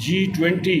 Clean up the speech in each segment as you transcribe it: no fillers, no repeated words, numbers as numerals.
G20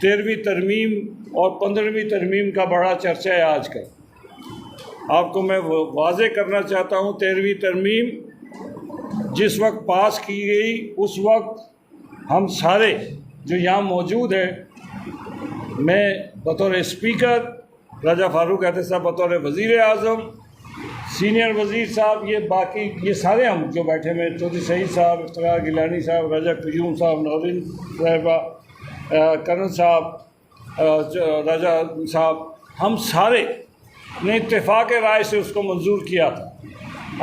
13ویں ترمیم اور 15ویں ترمیم کا بڑا چرچا ہے آج کل۔ آپ کو میں واضح کرنا چاہتا ہوں، 13ویں ترمیم جس وقت پاس کی گئی اس وقت ہم سارے جو یہاں موجود ہیں، میں بطور اسپیکر، راجہ فاروق احتر صاحب بطور وزیر اعظم، سینئر وزیر صاحب، یہ سارے ہم جو بیٹھے ہوئے، چودھری سعید صاحب، افتخار گیلانی صاحب، راجہ قیوم صاحب، نورین صاحبہ، کرن صاحب، راجہ صاحب، ہم سارے نے اتفاق رائے سے اس کو منظور کیا تھا۔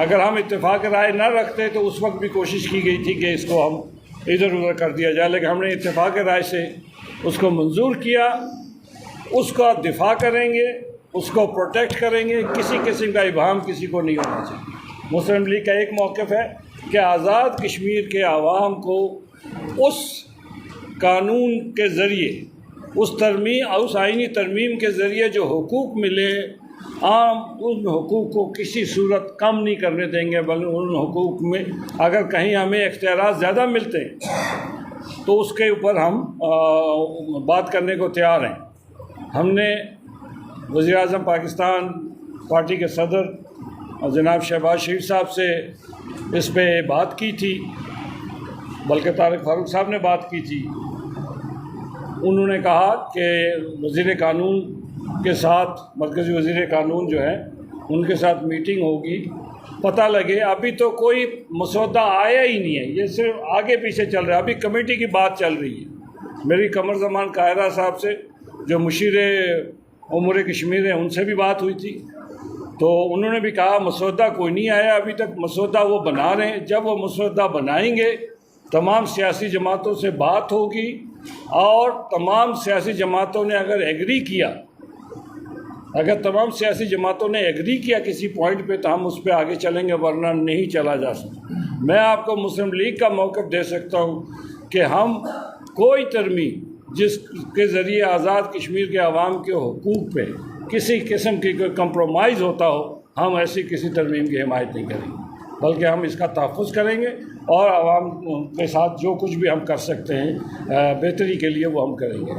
اگر ہم اتفاق رائے نہ رکھتے تو اس وقت بھی کوشش کی گئی تھی کہ اس کو ہم ادھر ادھر کر دیا جائے، لیکن ہم نے اتفاق رائے سے اس کو منظور کیا۔ اس کا دفاع کریں گے، اس کو پروٹیکٹ کریں گے، کسی قسم کا ابہام کسی کو نہیں ہونا چاہیے۔ مسلم لیگ کا ایک موقف ہے کہ آزاد کشمیر کے عوام کو اس قانون کے ذریعے، اس آئینی ترمیم کے ذریعے جو حقوق ملے، عام ان حقوق کو کسی صورت کم نہیں کرنے دیں گے، بلکہ ان حقوق میں اگر کہیں ہمیں اختیارات زیادہ ملتے ہیں تو اس کے اوپر ہم بات کرنے کو تیار ہیں۔ ہم نے وزیر اعظم پاکستان پارٹی کے صدر جناب شہباز شریف صاحب سے اس پہ بات کی تھی، بلکہ طارق فاروق صاحب نے بات کی تھی۔ انہوں نے کہا کہ وزیر قانون کے ساتھ، مرکزی وزیر قانون جو ہے ان کے ساتھ میٹنگ ہوگی، پتہ لگے۔ ابھی تو کوئی مسودہ آیا ہی نہیں ہے، یہ صرف آگے پیچھے چل رہا ہے، ابھی کمیٹی کی بات چل رہی ہے۔ میری قمر زمان قاہرہ صاحب سے جو مشیر امور کشمیر ہیں ان سے بھی بات ہوئی تھی، تو انہوں نے بھی کہا مسودہ کوئی نہیں آیا ابھی تک، مسودہ وہ بنا رہے ہیں۔ جب وہ مسودہ بنائیں گے تمام سیاسی جماعتوں سے بات ہوگی، اور تمام سیاسی جماعتوں نے اگر ایگری کیا، اگر تمام سیاسی جماعتوں نے ایگری کیا کسی پوائنٹ پہ تو ہم اس پہ آگے چلیں گے، ورنہ نہیں چلا جا سکتا۔ میں آپ کو مسلم لیگ کا موقف دے سکتا ہوں کہ ہم کوئی ترمیم جس کے ذریعے آزاد کشمیر کے عوام کے حقوق پہ کسی قسم کی کوئی کمپرومائز ہوتا ہو، ہم ایسی کسی ترمیم کی حمایت نہیں کریں گے، بلکہ ہم اس کا تحفظ کریں گے، اور عوام کے ساتھ جو کچھ بھی ہم کر سکتے ہیں بہتری کے لیے وہ ہم کریں گے۔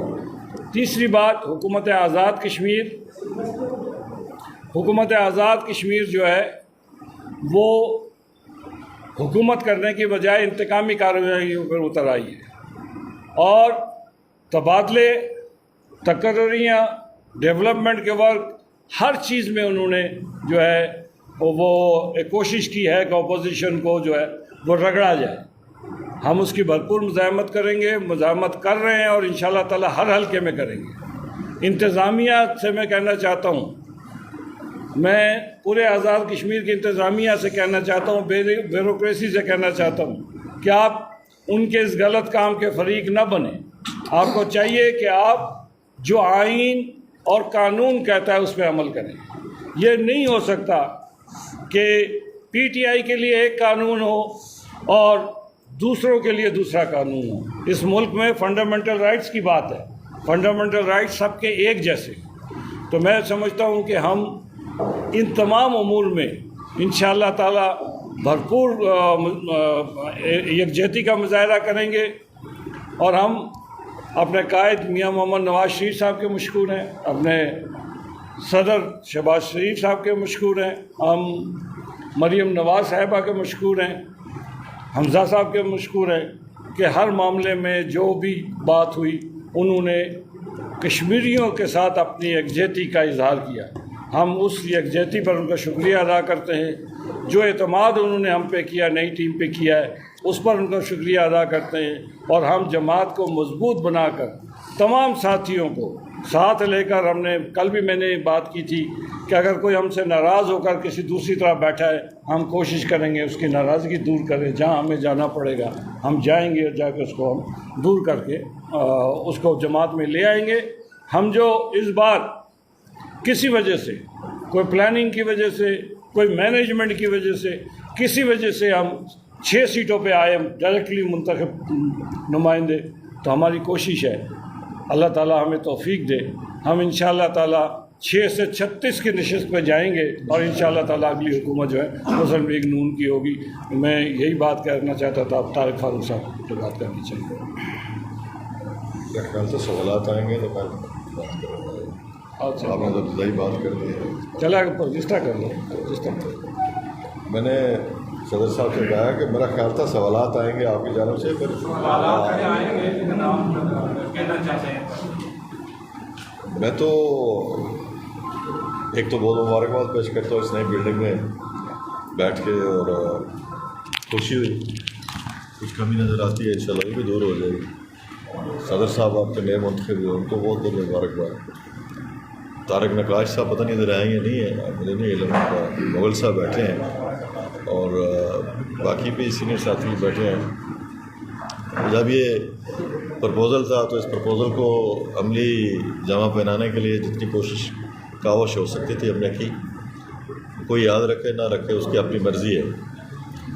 تیسری بات، حکومت آزاد کشمیر، حکومت آزاد کشمیر جو ہے وہ حکومت کرنے کی بجائے انتقامی کارروائیوں پر اتر آئی ہے، اور تبادلے، تقرریاں، ڈیولپمنٹ کے ورک، ہر چیز میں انہوں نے جو ہے وہ ایک کوشش کی ہے کہ اپوزیشن کو جو ہے وہ رگڑا جائے۔ ہم اس کی بھرپور مزاحمت کریں گے، مزاحمت کر رہے ہیں، اور انشاءاللہ تعالی ہر حلقے میں کریں گے۔ انتظامیہ سے میں کہنا چاہتا ہوں، میں پورے آزاد کشمیر کی انتظامیہ سے کہنا چاہتا ہوں، بیوروکریسی سے کہنا چاہتا ہوں کہ آپ ان کے اس غلط کام کے فریق نہ بنیں۔ آپ کو چاہیے کہ آپ جو آئین اور قانون کہتا ہے اس پہ عمل کریں۔ یہ نہیں ہو سکتا کہ پی ٹی آئی کے لیے ایک قانون ہو اور دوسروں کے لیے دوسرا قانون ہو۔ اس ملک میں فنڈامنٹل رائٹس کی بات ہے، فنڈامنٹل رائٹس سب کے ایک جیسے۔ تو میں سمجھتا ہوں کہ ہم ان تمام امور میں انشاءاللہ تعالی بھرپور یکجہتی کا مظاہرہ کریں گے، اور ہم اپنے قائد میاں محمد نواز شریف صاحب کے مشکور ہیں، اپنے صدر شہباز شریف صاحب کے مشکور ہیں، ہم مریم نواز صاحبہ کے مشکور ہیں، حمزہ صاحب کے مشکور ہیں کہ ہر معاملے میں جو بھی بات ہوئی انہوں نے کشمیریوں کے ساتھ اپنی یکجہتی کا اظہار کیا۔ ہم اس یکجہتی پر ان کا شکریہ ادا کرتے ہیں، جو اعتماد انہوں نے ہم پہ کیا، نئی ٹیم پہ کیا ہے، اس پر ان کا شکریہ ادا کرتے ہیں، اور ہم جماعت کو مضبوط بنا کر تمام ساتھیوں کو ساتھ لے کر، ہم نے کل بھی میں نے بات کی تھی کہ اگر کوئی ہم سے ناراض ہو کر کسی دوسری طرف بیٹھا ہے، ہم کوشش کریں گے اس کی ناراضگی دور کریں، جہاں ہمیں جانا پڑے گا ہم جائیں گے، اور جا کے اس کو ہم دور کر کے اس کو جماعت میں لے آئیں گے۔ ہم جو اس بار کسی وجہ سے، کوئی پلاننگ کی وجہ سے، کوئی مینجمنٹ کی وجہ سے، کسی وجہ سے ہم 6 سیٹوں پہ آئے ڈائریکٹلی منتخب نمائندے، تو ہماری کوشش ہے اللہ تعالیٰ ہمیں توفیق دے، ہم انشاءاللہ تعالیٰ 6 سے 36 کی نشست پہ جائیں گے، اور انشاءاللہ تعالیٰ اگلی حکومت جو ہے مسلم لیگ نون کی ہوگی۔ میں یہی بات کرنا چاہتا تھا، اب طارق فاروق صاحب کو بات کرنی چاہیے۔ میرے خیال سے سوالات آئیں گے تو میں بات کروں گا. اچھا آپ نے تو ابتدائی بات کر دی ہے. چلا رجسٹر کر لو رجسٹر. میں نے صدر صاحب سے کہا کہ میرا خیال تھا سوالات آئیں گے آپ کی جانب سے. میں تو ایک تو بہت مبارکباد پیش کرتا ہوں اس نئی بلڈنگ میں بیٹھ کے, اور خوشی ہوئی. کچھ کمی نظر آتی ہے انشاءاللہ وہ بھی دور ہو جائے گی. صدر صاحب آپ کے نئے منتخب ہوئے, ان کو بہت بہت مبارکباد. طارق نقاش صاحب پتہ نہیں ادھر آئیں یا نہیں ہیں, مجھے نہیں علم. مغل صاحب بیٹھے ہیں اور باقی بھی سینئر ساتھی بیٹھے ہیں. جب یہ پرپوزل تھا تو اس پرپوزل کو عملی جمع پہنانے کے لیے جتنی کوشش کاوش ہو سکتی تھی ہم نے کی. کوئی یاد رکھے نہ رکھے اس کی اپنی مرضی ہے,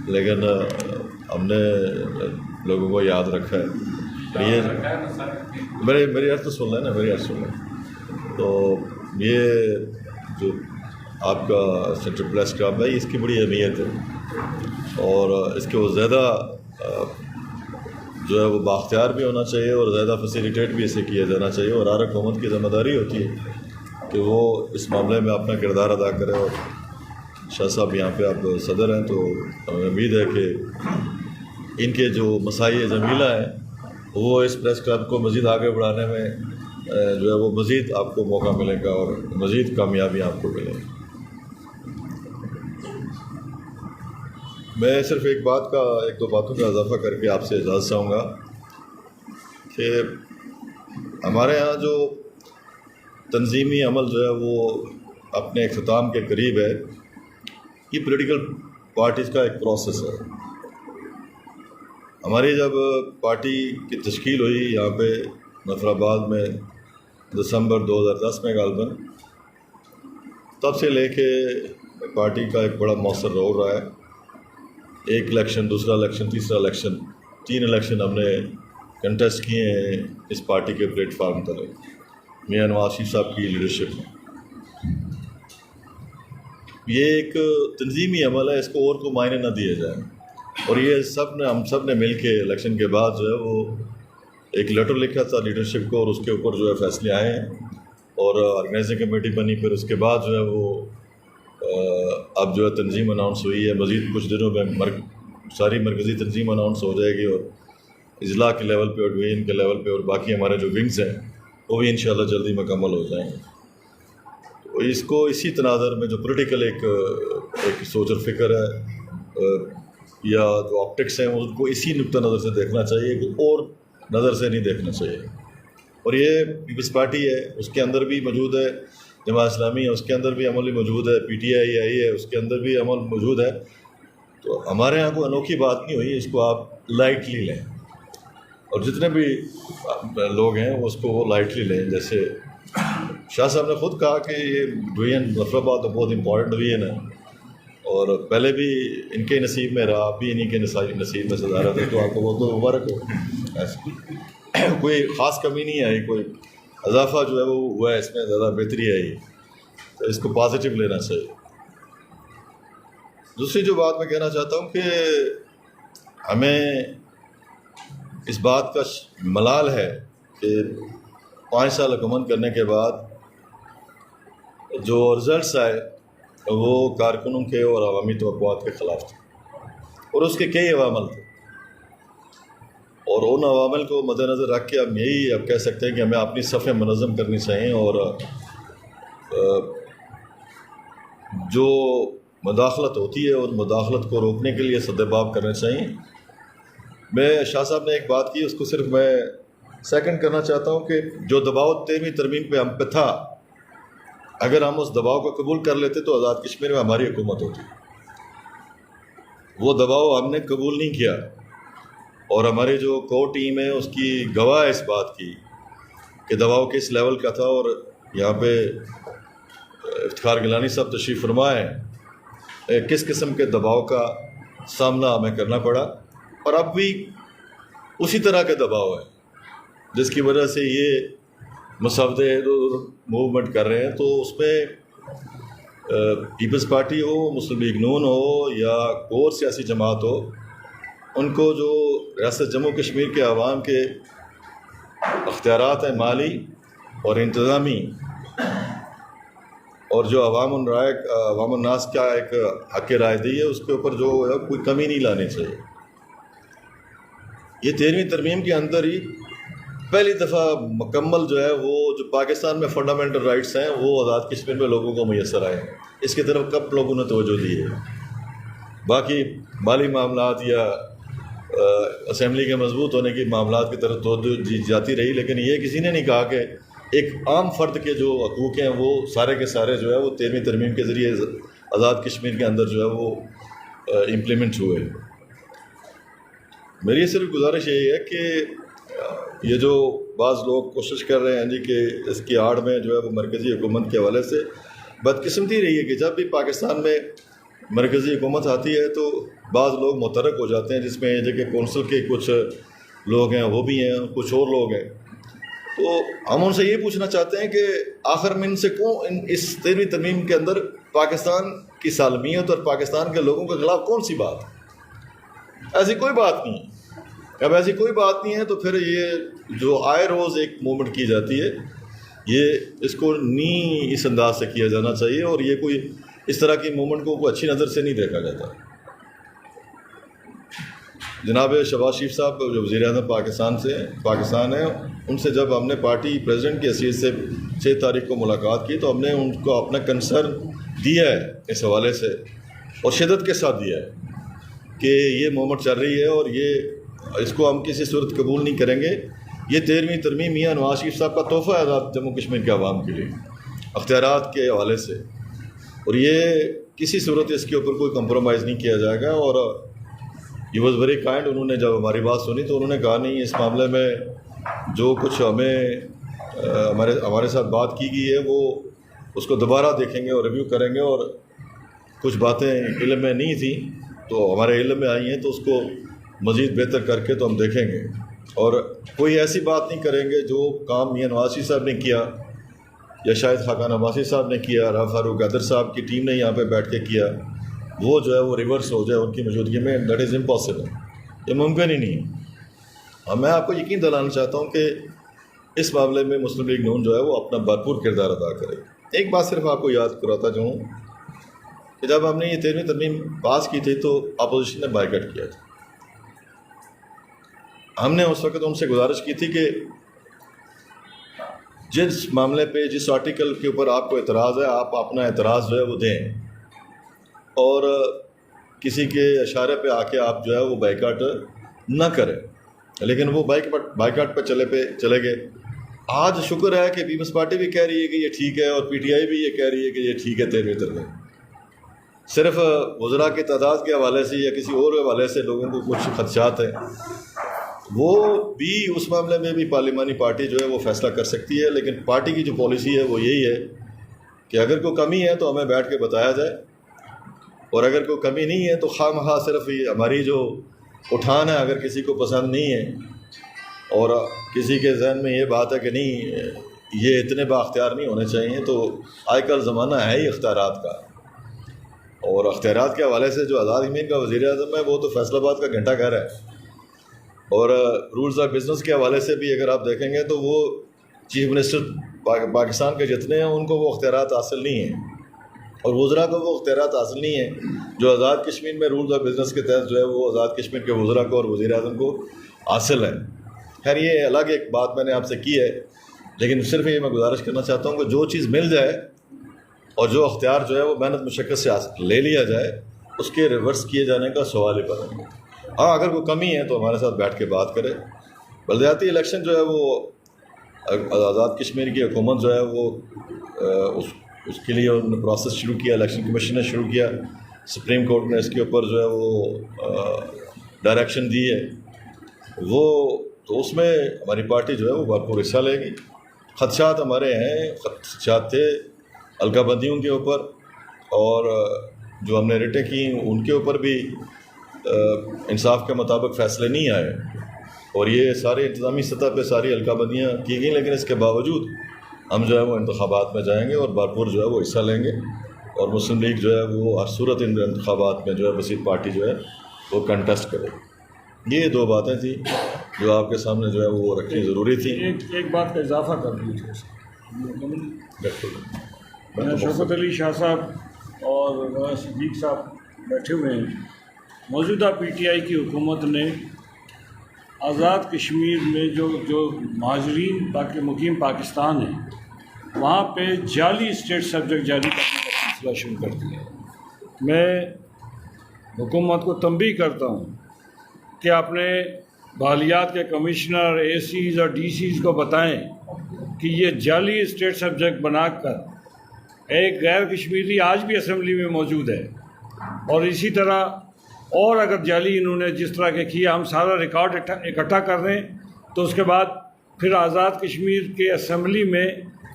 لیکن ہم نے لوگوں کو یاد رکھا ہے. یہ میری عرض تو سن لیں نا, میری عرض سن لیں. تو یہ جو آپ کا سینٹرل پریس کلب ہے اس کی بڑی اہمیت ہے, اور اس کے وہ زیادہ جو ہے وہ بااختیار بھی ہونا چاہیے اور زیادہ فیسیلیٹیٹ بھی اسے کیا جانا چاہیے. اور ہر حکومت کی ذمہ داری ہوتی ہے کہ وہ اس معاملے میں اپنا کردار ادا کرے. اور شاہ صاحب یہاں پہ آپ صدر ہیں تو ہمیں امید ہے کہ ان کے جو مساعی جمیلہ ہیں وہ اس پریس کلب کو مزید آگے بڑھانے میں جو ہے وہ مزید آپ کو موقع ملے گا اور مزید کامیابی آپ کو ملے گی. میں صرف ایک دو باتوں کا اضافہ کر کے آپ سے اجازت چاہوں گا کہ ہمارے ہاں جو تنظیمی عمل جو ہے وہ اپنے اختتام کے قریب ہے. یہ پولیٹیکل پارٹیز کا ایک پروسیس ہے. ہماری جب پارٹی کی تشکیل ہوئی یہاں پہ ظفر آباد میں دسمبر 2010 میں غالباً, تب سے لے کے پارٹی کا ایک بڑا مؤثر رول رہا ہے. ایک الیکشن, دوسرا الیکشن, تیسرا الیکشن, 3 الیکشن ہم نے کنٹیسٹ کیے ہیں اس پارٹی کے پلیٹ فارم تلے میاں نواز شریف صاحب کی لیڈرشپ میں. یہ ایک تنظیمی عمل ہے, اس کو اور کو معنی نہ دیے جائیں. اور یہ ہم سب نے مل کے الیکشن کے بعد جو ہے وہ ایک لیٹر لکھا تھا لیڈرشپ کو, اور اس کے اوپر جو ہے فیصلے آئے ہیں اور آرگنائزنگ کمیٹی بنی. پھر اس کے بعد جو ہے وہ اب جو ہے تنظیم اناؤنس ہوئی ہے. مزید کچھ دنوں میں ساری مرکزی تنظیم اناؤنس ہو جائے گی, اور اضلاع کے لیول پہ اور ڈویژن کے لیول پہ اور باقی ہمارے جو ونگز ہیں وہ بھی انشاءاللہ جلدی مکمل ہو جائیں گے. تو اس کو اسی تناظر میں جو پولیٹیکل ایک سوچ اور فکر ہے یا جو آپٹکس ہیں ان کو اسی نقطہ نظر سے دیکھنا چاہیے, کہ اور نظر سے نہیں دیکھنا چاہیے. اور یہ پیپلز پارٹی ہے, اس کے اندر بھی موجود ہے جماعت اسلامی ہے, اس کے اندر بھی عمل موجود ہے, پی ٹی آئی ہے, اس کے اندر بھی عمل موجود ہے. تو ہمارے یہاں کوئی انوکھی بات نہیں ہوئی, اس کو آپ لائٹلی لیں, اور جتنے بھی لوگ ہیں اس کو وہ لائٹلی لیں. جیسے شاہ صاحب نے خود کہا کہ یہ ڈویژن ظفر آباد بہت امپورٹنٹ ڈویژن ہے, اور پہلے بھی ان کے نصیب میں رہا, اب بھی انہیں کے نصیب میں صدارت ہے. تو آپ کو بہت بہت مبارک ہو. کوئی خاص کمی نہیں آئی, کوئی اضافہ جو ہے وہ ہوا ہے, اس میں زیادہ بہتری آئی, تو اس کو پازیٹیو لینا چاہیے. دوسری جو بات میں کہنا چاہتا ہوں کہ ہمیں اس بات کا ملال ہے کہ 5 سال حکومت کرنے کے بعد جو رزلٹس آئے وہ کارکنوں کے اور عوامی توقعات کے خلاف تھے, اور اس کے کئی عوامل تھے. اور ان عوامل کو مد نظر رکھ کے ہم یہی اب کہہ سکتے ہیں کہ ہمیں اپنی صفیں منظم کرنی چاہیے, اور جو مداخلت ہوتی ہے اور مداخلت کو روکنے کے لیے سدباب کرنے چاہیے. میں شاہ صاحب نے ایک بات کی, اس کو صرف میں سیکنڈ کرنا چاہتا ہوں کہ جو دباؤ 13ویں ترمیم پہ ہم پہ تھا, اگر ہم اس دباؤ کو قبول کر لیتے تو آزاد کشمیر میں ہماری حکومت ہوتی. وہ دباؤ ہم نے قبول نہیں کیا, اور ہماری جو کور ٹیم ہے اس کی گواہ ہے اس بات کی کہ دباؤ کس لیول کا تھا. اور یہاں پہ افتخار گیلانی صاحب تشریف فرما ہیں, کس قسم کے دباؤ کا سامنا ہمیں کرنا پڑا, اور اب بھی اسی طرح کا دباؤ ہے جس کی وجہ سے یہ مسودے موومنٹ کر رہے ہیں. تو اس میں پیپلز پارٹی ہو, مسلم لیگ نون ہو یا اور سیاسی جماعت ہو, ان کو جو ریاست جموں کشمیر کے عوام کے اختیارات ہیں مالی اور انتظامی، اور جو عوام الناس کا ایک حق رائے دی ہے اس کے اوپر جو ہے کوئی کمی نہیں لانی چاہیے۔ یہ 13ویں ترمیم کے اندر ہی پہلی دفعہ مکمل جو ہے وہ جو پاکستان میں فنڈامنٹل رائٹس ہیں وہ آزاد کشمیر میں لوگوں کو میسر آئے ہیں۔ اس کی طرف کب لوگوں نے توجہ دی ہے؟ باقی مالی معاملات یا اسمبلی کے مضبوط ہونے کی معاملات کی طرف توجہ دی جاتی رہی، لیکن یہ کسی نے نہیں کہا کہ ایک عام فرد کے جو حقوق ہیں وہ سارے کے سارے جو ہے وہ 13ویں ترمیم کے ذریعے آزاد کشمیر کے اندر جو ہے وہ امپلیمنٹ ہوئے۔ میری صرف گزارش یہی ہے کہ یہ جو بعض لوگ کوشش کر رہے ہیں جی کہ اس کی آڑ میں جو ہے وہ مرکزی حکومت کے حوالے سے بدقسمتی رہی ہے کہ جب بھی پاکستان میں مرکزی حکومت آتی ہے تو بعض لوگ متحرک ہو جاتے ہیں، جس میں یہ کہ کونسل کے کچھ لوگ ہیں وہ بھی ہیں، کچھ اور لوگ ہیں۔ تو ہم ان سے یہ پوچھنا چاہتے ہیں کہ آخر میں ان سے کون اس 13ویں ترمیم کے اندر پاکستان کی سالمیت اور پاکستان کے لوگوں کے خلاف کون سی بات؟ ایسی کوئی بات نہیں ہے۔ اب ایسی کوئی بات نہیں ہے تو پھر یہ جو آئے روز ایک موومنٹ کی جاتی ہے، یہ اس کو نہیں اس انداز سے کیا جانا چاہیے، اور یہ کوئی اس طرح کی موومنٹ کو کوئی اچھی نظر سے نہیں دیکھا جاتا۔ جناب شہباز شریف صاحب جو وزیر اعظم پاکستان ہیں، ان سے جب ہم نے پارٹی پریزیڈنٹ کی حیثیت سے 6 تاریخ کو ملاقات کی تو ہم نے ان کو اپنا کنسرن دیا ہے اس حوالے سے، اور شدت کے ساتھ دیا ہے کہ یہ موومنٹ چل رہی ہے اور اس کو ہم کسی صورت قبول نہیں کریں گے۔ یہ 13ویں ترمیم میاں نواز شریف صاحب کا تحفہ ہے آزاد جموں کشمیر کے عوام کے لیے اختیارات کے حوالے سے، اور یہ کسی صورت اس کے اوپر کوئی کمپرومائز نہیں کیا جائے گا۔ اور یہ واز ویری کائنڈ، انہوں نے جب ہماری بات سنی تو انہوں نے کہا نہیں، اس معاملے میں جو کچھ ہمارے ساتھ بات کی گئی ہے وہ اس کو دوبارہ دیکھیں گے اور ریویو کریں گے، اور کچھ باتیں علم میں نہیں تھیں تو ہمارے علم میں آئی ہیں تو اس کو مزید بہتر کر کے تو ہم دیکھیں گے، اور کوئی ایسی بات نہیں کریں گے جو کام میاں نواز شریف صاحب نے کیا یا شاید خاقان عباسی صاحب نے کیا، راہ فاروق قادر صاحب کی ٹیم نے یہاں پہ بیٹھ کے کیا، وہ جو ہے وہ ریورس ہو جائے ان کی موجودگی میں۔ دیٹ از امپاسبل، یہ ممکن ہی نہیں۔ اور میں آپ کو یقین دلانا چاہتا ہوں کہ اس معاملے میں مسلم لیگ نون جو ہے وہ اپنا بھرپور کردار ادا کرے۔ ایک بات صرف آپ کو یاد کراتا چاہوں کہ جب ہم نے یہ 13ویں ترمیم پاس کی تھی تو اپوزیشن نے بائیکاٹ کیا تھا۔ ہم نے اس وقت ان سے گزارش کی تھی کہ جس معاملے پہ جس آرٹیکل کے اوپر آپ کو اعتراض ہے آپ اپنا اعتراض جو ہے وہ دیں، اور کسی کے اشارے پہ آ کے آپ جو ہے وہ بائیکاٹ نہ کریں، لیکن وہ بائیکاٹ پہ چلے گئے۔ آج شکر ہے کہ پیپلز پارٹی بھی کہہ رہی ہے کہ یہ ٹھیک ہے، اور پی ٹی آئی بھی یہ کہہ رہی ہے کہ یہ ٹھیک ہے 13ویں ترمیم۔ صرف وزراء کی تعداد کے حوالے سے یا کسی اور حوالے سے لوگوں کو کچھ خدشات ہیں، وہ بھی اس معاملے میں بھی پارلیمانی پارٹی جو ہے وہ فیصلہ کر سکتی ہے، لیکن پارٹی کی جو پالیسی ہے وہ یہی ہے کہ اگر کوئی کمی ہے تو ہمیں بیٹھ کے بتایا جائے، اور اگر کوئی کمی نہیں ہے تو خواہ مخواہ صرف یہ ہماری جو اٹھان ہے اگر کسی کو پسند نہیں ہے اور کسی کے ذہن میں یہ بات ہے کہ نہیں یہ اتنے بااختیار نہیں ہونے چاہیے، تو آج کل زمانہ ہے ہی اختیارات کا، اور اختیارات کے حوالے سے جو آزاد کشمیر کا وزیر اعظم ہے وہ تو فیصل آباد کا گھنٹہ گھر ہے، اور رولز آف بزنس کے حوالے سے بھی اگر آپ دیکھیں گے تو وہ چیف منسٹر پاکستان کے جتنے ہیں ان کو وہ اختیارات حاصل نہیں ہیں، اور وزراء کو وہ اختیارات حاصل نہیں ہیں جو آزاد کشمیر میں رولز آف بزنس کے تحت جو ہے وہ آزاد کشمیر کے وزراء کو اور وزیر اعظم کو حاصل ہے۔ خیر یہ الگ ایک بات میں نے آپ سے کی ہے، لیکن صرف یہ میں گزارش کرنا چاہتا ہوں کہ جو چیز مل جائے اور جو اختیار جو ہے وہ محنت مشقت سے لے لیا جائے، اس کے ریورس کیے جانے کا سوال ہی پیدا نہیں۔ ہاں اگر کوئی کمی ہے تو ہمارے ساتھ بیٹھ کے بات کرے۔ بلدیاتی الیکشن جو ہے وہ آزاد کشمیر کی حکومت جو ہے وہ اس کے لیے انہوں نے پروسیس شروع کیا، الیکشن کمیشن نے شروع کیا، سپریم کورٹ نے اس کے اوپر جو ہے وہ ڈائریکشن دی ہے، وہ تو اس میں ہماری پارٹی جو ہے وہ بھرپور حصہ لے گی۔ خدشات ہمارے ہیں، خدشات تھے حلقہ بندیوں کے اوپر، اور جو ہم نے ریٹیں کی ان کے اوپر بھی انصاف کے مطابق فیصلے نہیں آئے، اور یہ سارے انتظامی سطح پہ ساری حلقہ بندیاں کی گئیں، لیکن اس کے باوجود ہم جو ہے وہ انتخابات میں جائیں گے اور بھرپور جو ہے وہ حصہ لیں گے، اور مسلم لیگ جو ہے وہ ہر صورت ان انتخابات میں جو ہے وسیع پارٹی جو ہے وہ کنٹیسٹ کرے گی۔ یہ 2 باتیں تھیں جو آپ کے سامنے جو ہے وہ رکھنی ضروری تھی. ایک بات کا اضافہ کر دیجیے. شوکت علی شاہ صاحب اور نواز صدیق صاحب بیٹھے ہوئے ہیں. موجودہ پی ٹی آئی کی حکومت نے آزاد کشمیر میں جو مہاجرین مقیم پاکستان ہیں وہاں پہ جعلی اسٹیٹ سبجیکٹ جاری کرنے کا سلسلہ شروع کر دیا. میں حکومت کو تنبیہ کرتا ہوں کہ اپنے بالیات کے کمشنر اے سیز اور ڈی سیز کو بتائیں کہ یہ جعلی اسٹیٹ سبجیکٹ بنا کر ایک غیر کشمیری آج بھی اسمبلی میں موجود ہے، اور اسی طرح اور اگر جعلی انہوں نے جس طرح کے کیا ہم سارا ریکارڈ اکٹھا کر رہے ہیں تو اس کے بعد پھر آزاد کشمیر کے اسمبلی میں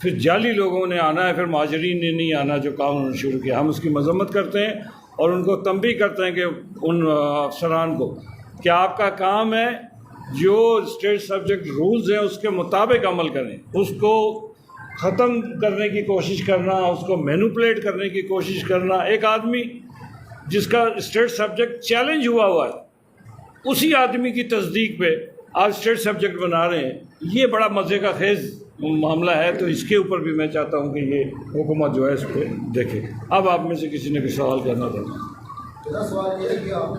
پھر جعلی لوگوں نے آنا ہے، پھر مہاجرین نے نہیں آنا جو کام انہوں نے شروع کیا. ہم اس کی مذمت کرتے ہیں اور ان کو تنبیہ کرتے ہیں کہ ان افسران کو کہ آپ کا کام ہے جو اسٹیٹ سبجیکٹ رولز ہیں اس کے مطابق عمل کریں. اس کو ختم کرنے کی کوشش کرنا، اس کو مینوپولیٹ کرنے کی کوشش کرنا، ایک آدمی جس کا اسٹیٹ سبجیکٹ چیلنج ہوا ہے اسی آدمی کی تصدیق پہ آج اسٹیٹ سبجیکٹ بنا رہے ہیں، یہ بڑا مزے کا خیز معاملہ ہے. تو اس کے اوپر بھی میں چاہتا ہوں کہ یہ حکومت جو ہے اس پہ دیکھے. اب آپ میں سے کسی نے کوئی سوال کرنا تھا. میرا سوال یہ ہے کہ آپ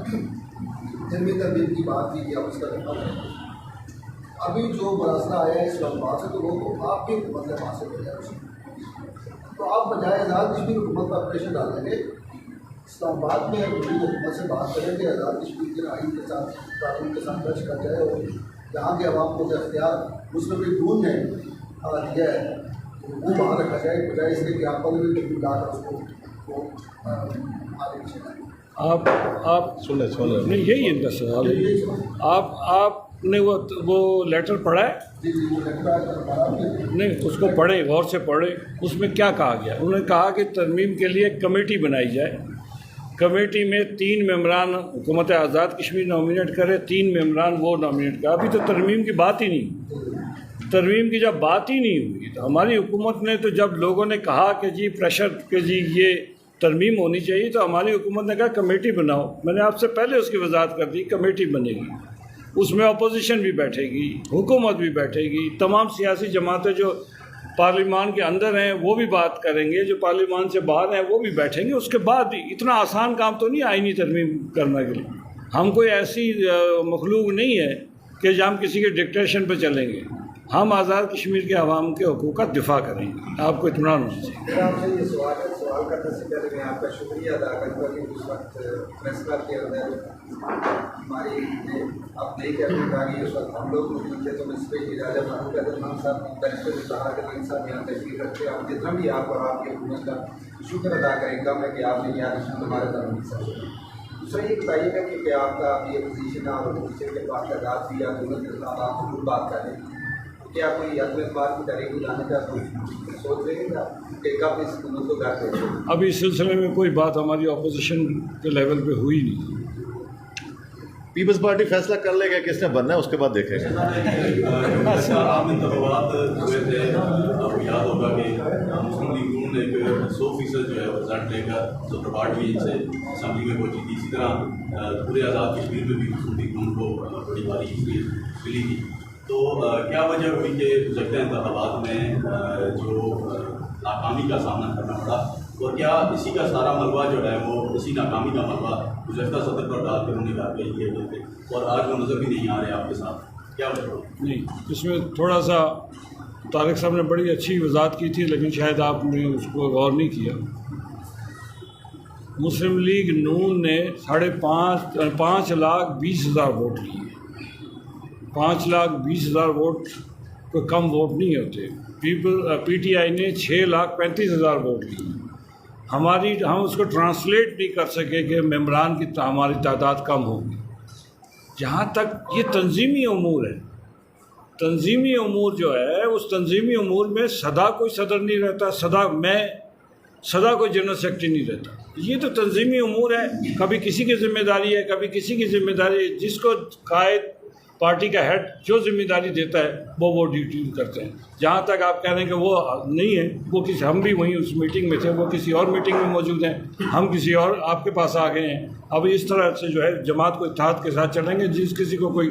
علمی تربیت کی بات کی کہ آپ اس کا دفاع کریں. ابھی جو مراسلہ آیا ہے اسلام آباد سے تو وہ آپ کی حکومت سے حاصل ہو جائے، تو آپ بجائے آزاد کشمیر حکومت پر پریشر ڈالیں گے اسلام آباد میں حکومت سے بات کریں کہ آزاد کشمیر کے آئین کے ساتھ قانون کے ساتھ درج کر جائے اور یہاں کے عوام کو جو اختیار مسلم خون نے دیا ہے وہ وہاں رکھا جائے، بجائے اس کے کہ آپ لا کر اس کو آگے پیچھے لائیں. آپ سنیں نہیں، یہی ان کا سوال ہے. آپ نے وہ لیٹر پڑھا ہے؟ جی وہ لیٹر نہیں، اس کو پڑھیں، غور سے پڑھیں. اس میں کیا کہا گیا؟ انہوں نے کہا کہ ترمیم کے لیے ایک کمیٹی بنائی جائے، کمیٹی میں 3 ممبران حکومت آزاد کشمیر نامینیٹ کرے، 3 ممبران وہ نامینیٹ کرے. ابھی تو ترمیم کی بات ہی نہیں، ترمیم کی جب بات ہی نہیں ہوئی تو ہماری حکومت نے تو جب لوگوں نے کہا کہ جی پریشر کہ جی یہ ترمیم ہونی چاہیے تو ہماری حکومت نے کہا کمیٹی بناؤ. میں نے آپ سے پہلے اس کی وضاحت کر دی، کمیٹی بنے گی، اس میں اپوزیشن بھی بیٹھے گی، حکومت بھی بیٹھے گی، تمام سیاسی جماعتیں جو پارلیمان کے اندر ہیں وہ بھی بات کریں گے، جو پارلیمان سے باہر ہیں وہ بھی بیٹھیں گے. اس کے بعد اتنا آسان کام تو نہیں آئینی ترمیم کرنے کے لیے. ہم کوئی ایسی مخلوق نہیں ہے کہ جب ہم کسی کے ڈکٹیشن پہ چلیں گے. ہم آزاد کشمیر کے عوام کے حقوق کا دفاع کریں گے. آپ کو اطمینان ہونا چاہیے. میرا آپ سے یہ سوال کرنے سے پہلے میں آپ کا شکریہ ادا کرتا کہ اس وقت فیصلہ کے اندر ہماری آپ نہیں کہا کہ اس وقت ہم لوگ موجود تھے تو میں اس پہ اجازت محمود عدل خان صاحب بیرسٹر طاہر الدین صاحب یہاں تشریف رکھتے. آپ جتنا بھی آپ اور آپ کی حکومت کا شکر ادا کریں گا میں کہ آپ نے یہاں رشن ہمارے درمیان حصہ. دوسرا یہ بتائیے گا کہ آپ کا یہ پوزیشن ہے اور پوزیشن کے بعد کا داد بھی یا دولت کے ساتھ آپ ضرور بات کریں کیا کوئی عدم اعتبار کی تاریخ لانے کا سوچ رہے ہیں کہ کب اس حکومت کو کرتے ہیں؟ ابھی اس سلسلے میں کوئی بات ہماری اپوزیشن کے لیول پہ ہوئی نہیں. پیپلز پارٹی فیصلہ کر لے گا کس نے بننا ہے، اس کے بعد دیکھیں گے. عام انتخابات ہوئے تھے، آپ کو یاد ہوگا کہ مسلم لیگ نون ایک 100% جو ہے رزلٹ لے کر 70 پارٹی سے اسمبلی میں پہنچی تھی. اسی طرح پورے آزاد کشمیر میں بھی مسلم لیگ نون کو بڑی باری ملی تھی. تو کیا وجہ ہوئی کہ گزشتہ انتخابات میں جو ناکامی کا سامنا کرنا پڑا، اور کیا اسی کا سارا ملبہ جو ہے وہ اسی ناکامی کا ملبہ گزشتہ صدر پر ڈال کے انہوں نے کہا کہ یہ ہوتے اور آج وہ نظر بھی نہیں آ رہے آپ کے ساتھ، کیا وجہ ہوئی؟ نہیں، اس میں تھوڑا سا طارق صاحب نے بڑی اچھی وضاحت کی تھی لیکن شاید آپ نے اس کو غور نہیں کیا. مسلم لیگ نون نے 5,20,000 ووٹ لیے. 5,20,000 ووٹ کوئی کم ووٹ نہیں ہوتے. پی ٹی آئی نے 6,35,000 ووٹ لیے. ہم اس کو ٹرانسلیٹ نہیں کر سکے کہ ممبران کی ہماری تعداد کم ہوگی. جہاں تک یہ تنظیمی امور ہے، تنظیمی امور جو ہے اس تنظیمی امور میں سدا کوئی صدر نہیں رہتا، سدا کوئی جنرل سیکرٹری نہیں رہتا. یہ تو تنظیمی امور ہے، کبھی کسی کی ذمہ داری ہے، کبھی کسی کی ذمہ داری ہے. جس کو قائد پارٹی کا ہیڈ جو ذمہ داری دیتا ہے وہ ڈیوٹی کرتے ہیں. جہاں تک آپ کہہ رہے ہیں کہ وہ نہیں ہے، وہ ہم بھی وہیں اس میٹنگ میں تھے، وہ کسی اور میٹنگ میں موجود ہیں، ہم کسی اور آپ کے پاس آ گئے ہیں. اب اس طرح سے جو ہے جماعت کو اتحاد کے ساتھ چلیں گے. جس کسی کو کوئی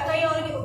FIR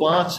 5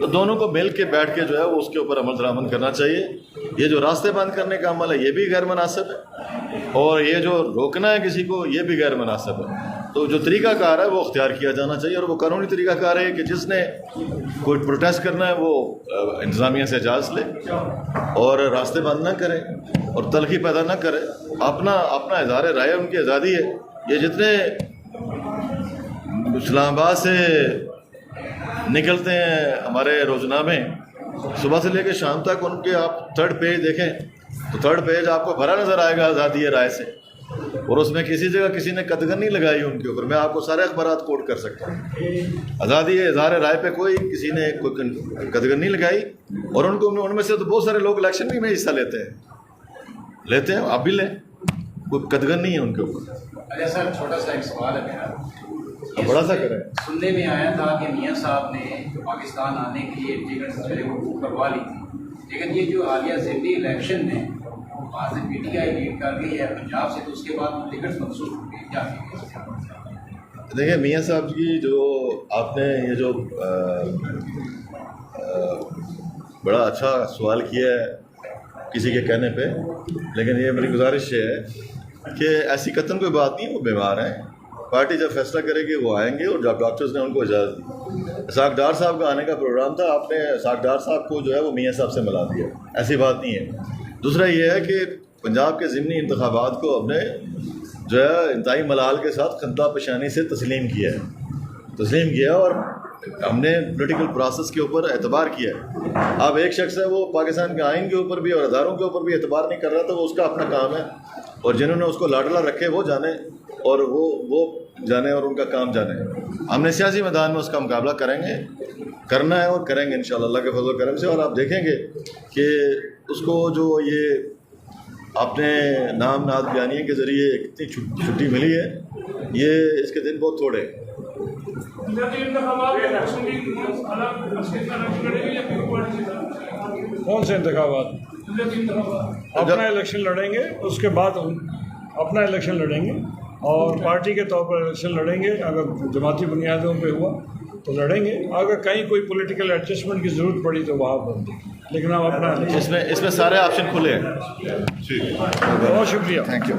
تو دونوں کو مل کے بیٹھ کے جو ہے وہ اس کے اوپر عمل درآمد کرنا چاہیے. یہ جو راستے بند کرنے کا عمل ہے یہ بھی غیر مناسب ہے, اور یہ جو روکنا ہے کسی کو یہ بھی غیر مناسب ہے. تو جو طریقہ کار ہے وہ اختیار کیا جانا چاہیے, اور وہ قانونی طریقہ کار ہے کہ جس نے کوئی پروٹیسٹ کرنا ہے وہ انتظامیہ سے اجازت لے اور راستے بند نہ کرے اور تلخی پیدا نہ کرے. اپنا اظہار رائے ان کی آزادی ہے. یہ جتنے اسلام آباد سے نکلتے ہیں ہمارے روزنامے صبح سے لے کے شام تک, ان کے آپ تھرڈ پیج دیکھیں تو تھرڈ پیج آپ کو بھرا نظر آئے گا آزادی رائے سے, اور اس میں کسی جگہ کسی نے قدغن نہیں لگائی ان کے اوپر. میں آپ کو سارے اخبارات کوٹ کر سکتا ہوں. آزادی اظہار رائے پہ کسی نے کوئی قدغن نہیں لگائی, اور ان میں سے تو بہت سارے لوگ الیکشن بھی میں حصہ لیتے ہیں, آپ بھی لیں, کوئی قدغن نہیں ہے ان کے اوپر. اچھا سر, چھوٹا سا ایک سوال ہے میرا. بڑا سا کریں. سننے میں آیا تھا کہ میاں صاحب نے پاکستان آنے کے لیے ٹکٹ جو ہے وہ بک کروا لی تھی, لیکن یہ جو حالیہ ضمنی الیکشن میں وہاں سے پی ٹی آئی لیڈ کر گئی ہے پنجاب سے, تو اس کے بعد ٹکٹ منسوخ ہو گئی. کیا دیکھیں میاں صاحب کی جو آپ نے یہ جو بڑا اچھا سوال کیا ہے کسی کے کہنے پہ, لیکن یہ میری گزارش یہ ہے کہ ایسی قطعاً کوئی بات نہیں. وہ بیمار ہیں, پارٹی جب فیصلہ کرے گی وہ آئیں گے, اور جب ڈاکٹرز نے ان کو اجازت دی. اسحاق ڈار صاحب کا آنے کا پروگرام تھا, آپ نے اسحاق ڈار صاحب کو جو ہے وہ میاں صاحب سے ملا دیا, ایسی بات نہیں ہے. دوسرا یہ ہے کہ پنجاب کے ضمنی انتخابات کو ہم نے جو ہے انتہائی ملال کے ساتھ خندہ پیشانی سے تسلیم کیا اور ہم نے پولیٹیکل پروسیس کے اوپر اعتبار کیا ہے. اب ایک شخص ہے وہ پاکستان کے آئین کے اوپر بھی اور اداروں کے اوپر بھی اعتبار نہیں کر رہا, تو وہ اس کا اپنا کام ہے, اور جنہوں نے اس کو لاڈلا رکھے وہ جانے, اور وہ جانے اور ان کا کام جانے. ہم نے سیاسی میدان میں اس کا مقابلہ کرنا ہے اور کریں گے انشاءاللہ اللہ کے فضل و کرم سے. اور آپ دیکھیں گے کہ اس کو جو یہ آپ نے نام نہاد بیانیے کے ذریعے کتنی چھٹی ملی ہے, یہ اس کے دن بہت تھوڑے. کون سے انتخابات؟ اپنا الیکشن لڑیں گے, اس کے بعد اپنا الیکشن لڑیں گے, اور پارٹی کے طور پر الیکشن لڑیں گے. اگر جماعتی بنیادوں پہ ہوا تو لڑیں گے, اگر کہیں کوئی پولیٹیکل ایڈجسٹمنٹ کی ضرورت پڑی تو وہاں پر, لیکن ہم اپنا اس میں سارے آپشن کھلے ہیں. بہت شکریہ. Thank you.